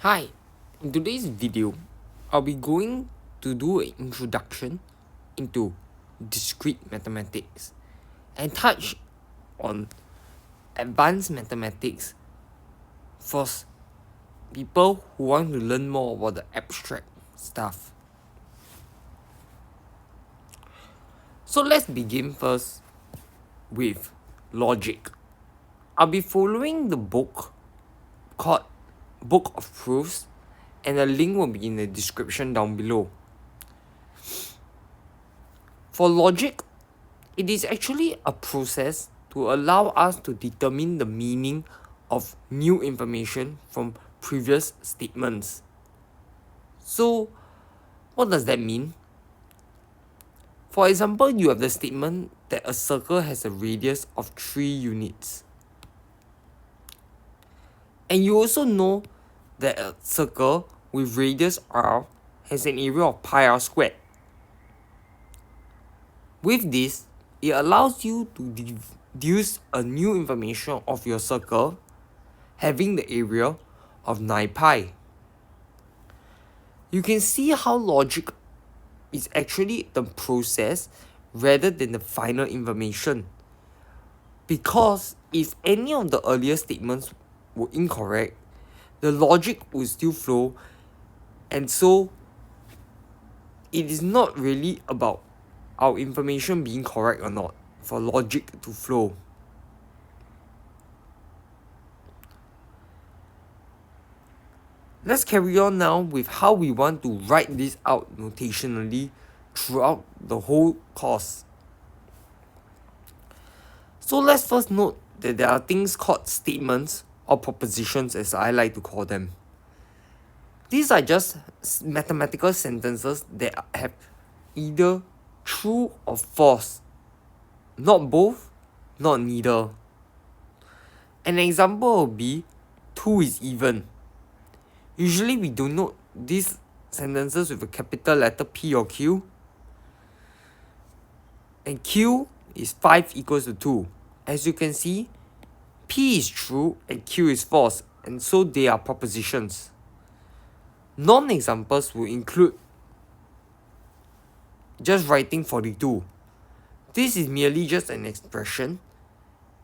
Hi, in today's video, I'll be going to do an introduction into discrete mathematics and touch on advanced mathematics for people who want to learn more about the abstract stuff. So let's begin first with logic. I'll be following the book called Book of Proofs, and the link will be in the description down below. For logic, it is actually a process to allow us to determine the meaning of new information from previous statements. So, what does that mean? For example, you have the statement that a circle has a radius of 3 units. And you also know that a circle with radius r has an area of pi r squared. With this, it allows you to deduce a new information of your circle having the area of 9 pi. You can see how logic is actually the process rather than the final information. Because if any of the earlier statements were incorrect, the logic will still flow, and so it is not really about our information being correct or not for logic to flow. Let's carry on now with how we want to write this out notationally throughout the whole course. So let's first note that there are things called statements or propositions, as I like to call them. These are just mathematical sentences that have either true or false, not both, not neither. An example would be 2 is even. Usually we denote these sentences with a capital letter P or Q. And Q is 5 equals to 2. As you can see, P is true and Q is false, and so they are propositions. Non-examples will include just writing 42. This is merely just an expression,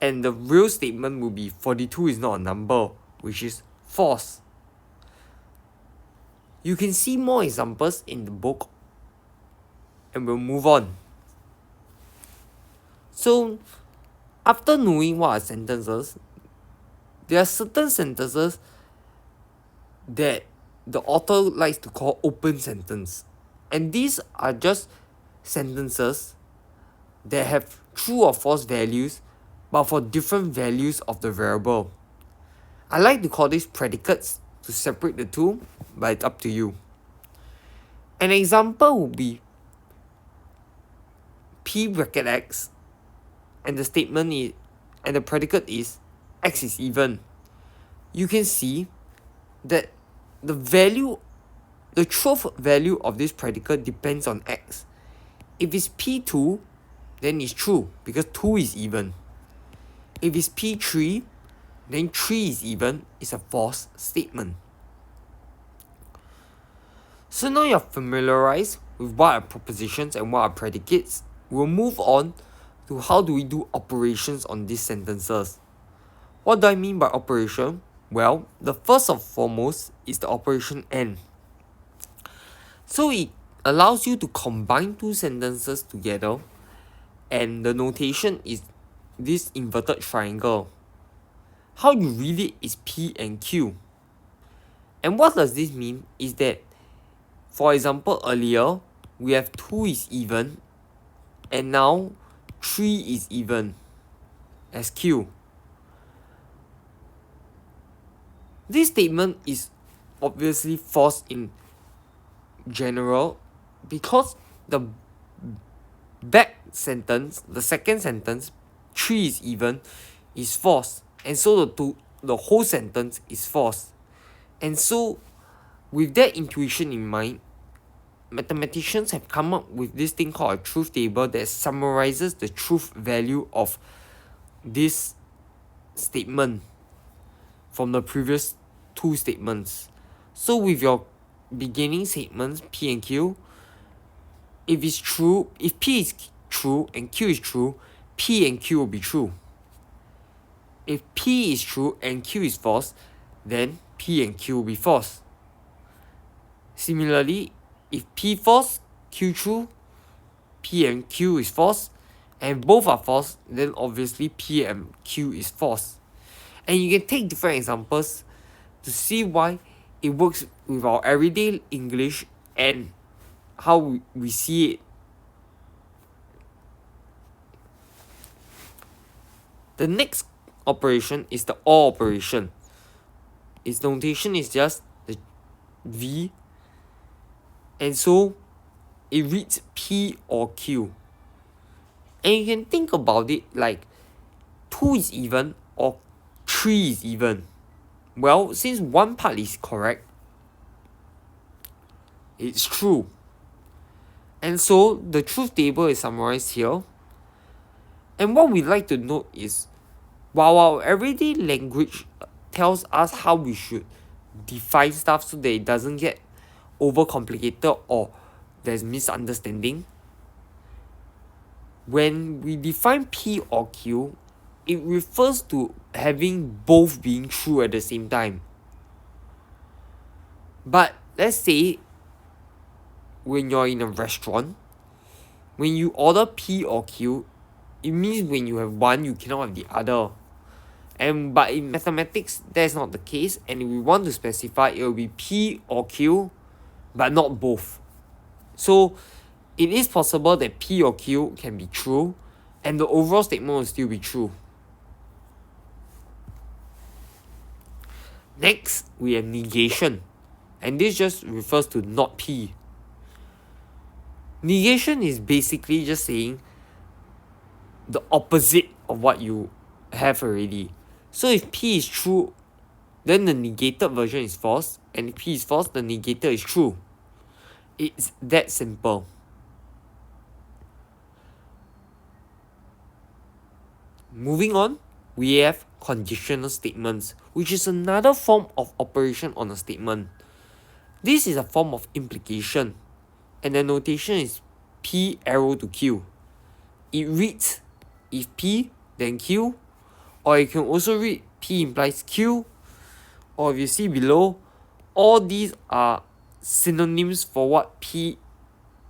and the real statement will be 42 is not a number, which is false. You can see more examples in the book, and we'll move on. So, after knowing what are sentences, there are certain sentences that the author likes to call open sentence. And these are just sentences that have true or false values, but for different values of the variable. I like to call these predicates to separate the two, but it's up to you. An example would be P bracket X, and the statement is, and the predicate is X is even. You can see that the truth value of this predicate depends on X. If it's P2, then it's true because 2 is even. If it's P3, then 3 is even. It's a false statement. So now you're familiarized with what are propositions and what are predicates. We'll move on to how do we do operations on these sentences. What do I mean by operation? Well, the first and foremost is the operation AND. So it allows you to combine two sentences together, and the notation is this inverted triangle. How you read it is P and Q. And what does this mean is that, for example, earlier we have 2 is even, and now 3 is even as Q. This statement is obviously false in general because the back sentence, the second sentence, 3 is even, is false, and so the whole sentence is false. And so with that intuition in mind, mathematicians have come up with this thing called a truth table that summarizes the truth value of this statement from the previous two statements. So with your beginning statements P and Q, if P is true and Q is true, P and Q will be true. If P is true and Q is false, then P and Q will be false. Similarly, if P false, Q true, P and Q is false, and both are false, then obviously P and Q is false. And you can take different examples to see why it works with our everyday English and how we see it. The next operation is the OR operation. Its notation is just the V, and so it reads P or Q. And you can think about it like 2 is even or 3 is even. Well, since one part is correct, it's true. And so the truth table is summarized here. And what we like to note is, while our everyday language tells us how we should define stuff so that it doesn't get overcomplicated or there's misunderstanding, when we define P or Q, it refers to having both being true at the same time. But let's say when you're in a restaurant, when you order P or Q, it means when you have one, you cannot have the other. But in mathematics, that's not the case, and if we want to specify, it will be P or Q, but not both. So it is possible that P or Q can be true, and the overall statement will still be true. Next, we have negation, and this just refers to not P. Negation is basically just saying the opposite of what you have already. So if P is true, then the negated version is false, and if P is false, the negator is true. It's that simple. Moving on, we have conditional statements, which is another form of operation on a statement. This is a form of implication, and the notation is P arrow to Q. It reads if P, then Q, or you can also read P implies Q, or if you see below, all these are synonyms for what P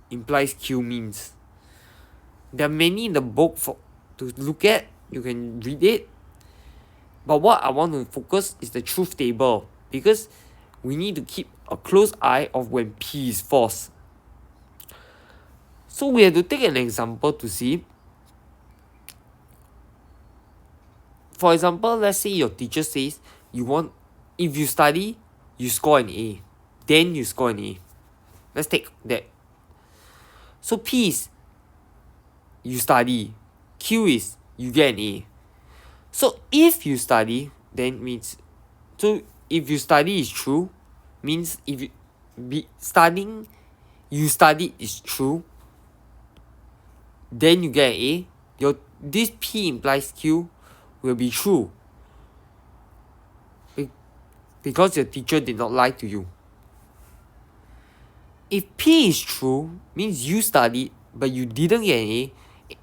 implies Q means. There are many in the book to look at, you can read it, but what I want to focus is the truth table, because we need to keep a close eye of when P is false. So we have to take an example to see. For example, let's say your teacher says if you study, you score an A. Then you score an A. Let's take that. So P is you study. Q is you get an A. So if you study, then means, so if you study is true, means if you studying, you studied is true, then you get an A. This P implies Q will be true, because your teacher did not lie to you. If P is true, means you studied but you didn't get an A,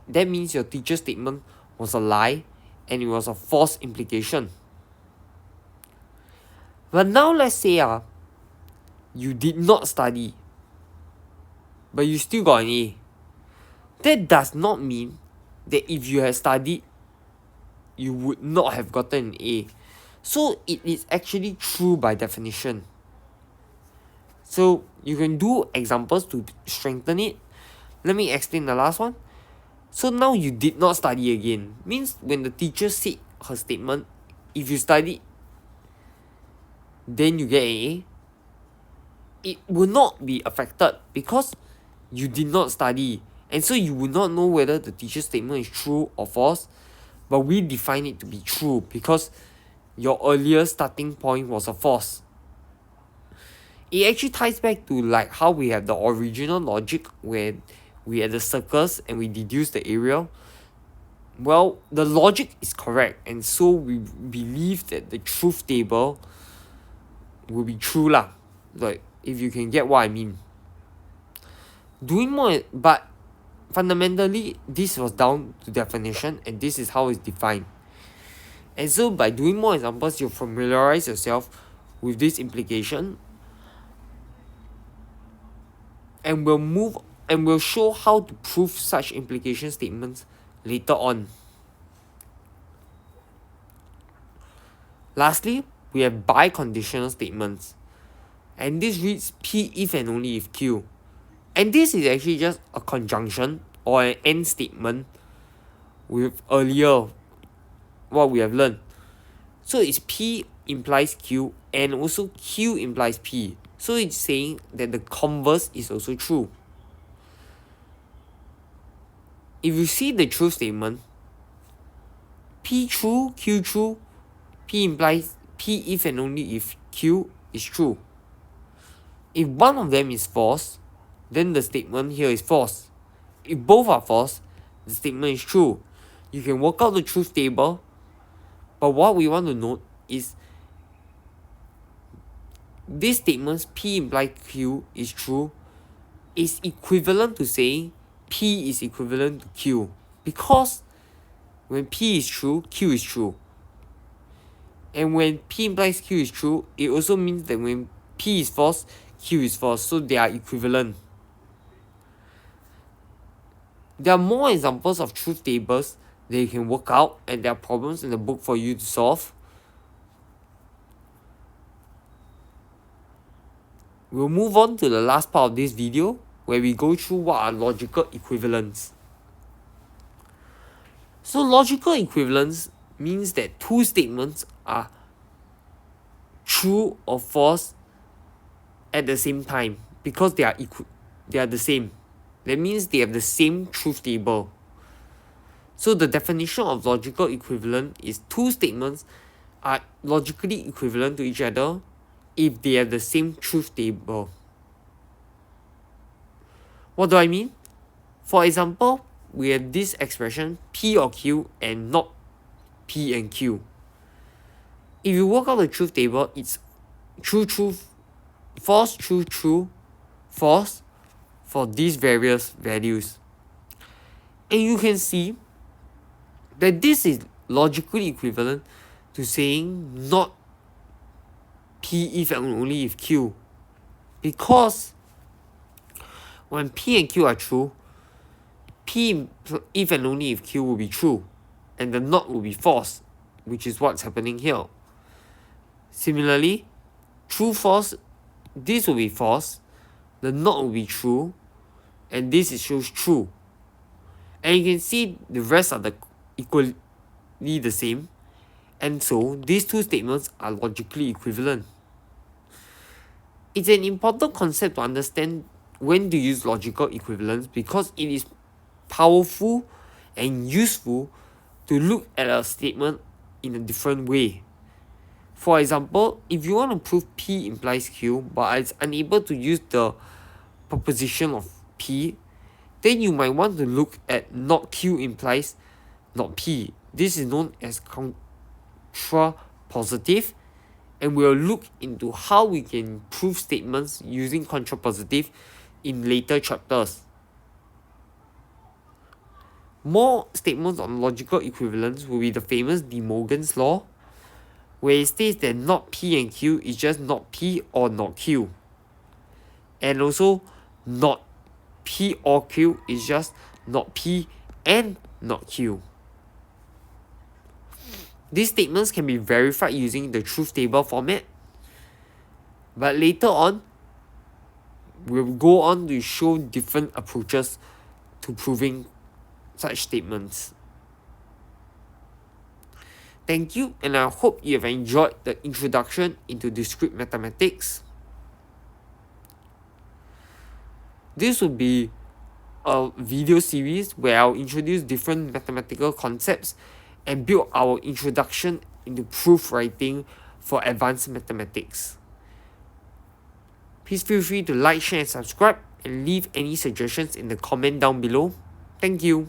that means your teacher's statement was a lie and it was a false implication. But now let's say you did not study but you still got an A. That does not mean that if you had studied, you would not have gotten an A. So it is actually true by definition. So you can do examples to strengthen it. Let me explain the last one. So now you did not study again. Means when the teacher said her statement, if you studied, then you get an A, it will not be affected because you did not study. And so you will not know whether the teacher's statement is true or false. But we define it to be true because your earlier starting point was a false. It actually ties back to like how we have the original logic where we had the circles and we deduce the area. Well, the logic is correct, and so we believe that the truth table will be true lah. like if you can get what I mean. Doing more, but fundamentally this was down to definition, and this is how it's defined. And so by doing more examples, you familiarize yourself with this implication, and we'll show how to prove such implication statements later on. Lastly, we have biconditional statements, and this reads P if and only if Q. And this is actually just a conjunction or an AND statement with earlier what we have learned. So it's P implies Q and also Q implies P. So it's saying that the converse is also true. If you see the truth statement, P true, Q true, P implies P if and only if Q is true. If one of them is false, then the statement here is false. If both are false, the statement is true. You can work out the truth table, but what we want to note is this statement P implies Q is true is equivalent to saying P is equivalent to Q, because when P is true, Q is true. And when P implies Q is true, it also means that when P is false, Q is false, so they are equivalent. There are more examples of truth tables that you can work out, and there are problems in the book for you to solve. We'll move on to the last part of this video, where we go through what are logical equivalents. So logical equivalence means that two statements are true or false at the same time because they are the same. That means they have the same truth table. So the definition of logical equivalent is two statements are logically equivalent to each other if they have the same truth table. What do I mean? For example, we have this expression P or Q and not P and Q. If you work out the truth table, it's true, true, false, true, true, false for these various values. And you can see that this is logically equivalent to saying not P if and only if Q, because when P and Q are true, P if and only if Q will be true, and the not will be false, which is what's happening here. Similarly, true, false, this will be false, the not will be true, and this shows true. And you can see the rest are equally the same, and so these two statements are logically equivalent. It's an important concept to understand when to use logical equivalence, because it is powerful and useful to look at a statement in a different way. For example, if you want to prove P implies Q but it's unable to use the proposition of P, then you might want to look at not Q implies not P. This is known as contrapositive, and we'll look into how we can prove statements using contrapositive in later chapters. More statements on logical equivalence will be the famous De Morgan's law, where it states that not P and Q is just not P or not Q. And also not P or Q is just not P and not Q. These statements can be verified using the truth table format, but later on, we'll go on to show different approaches to proving such statements. Thank you, and I hope you have enjoyed the introduction into discrete mathematics. This will be a video series where I'll introduce different mathematical concepts and build our introduction into proof writing for advanced mathematics. Please feel free to like, share, and subscribe, and leave any suggestions in the comment down below. Thank you.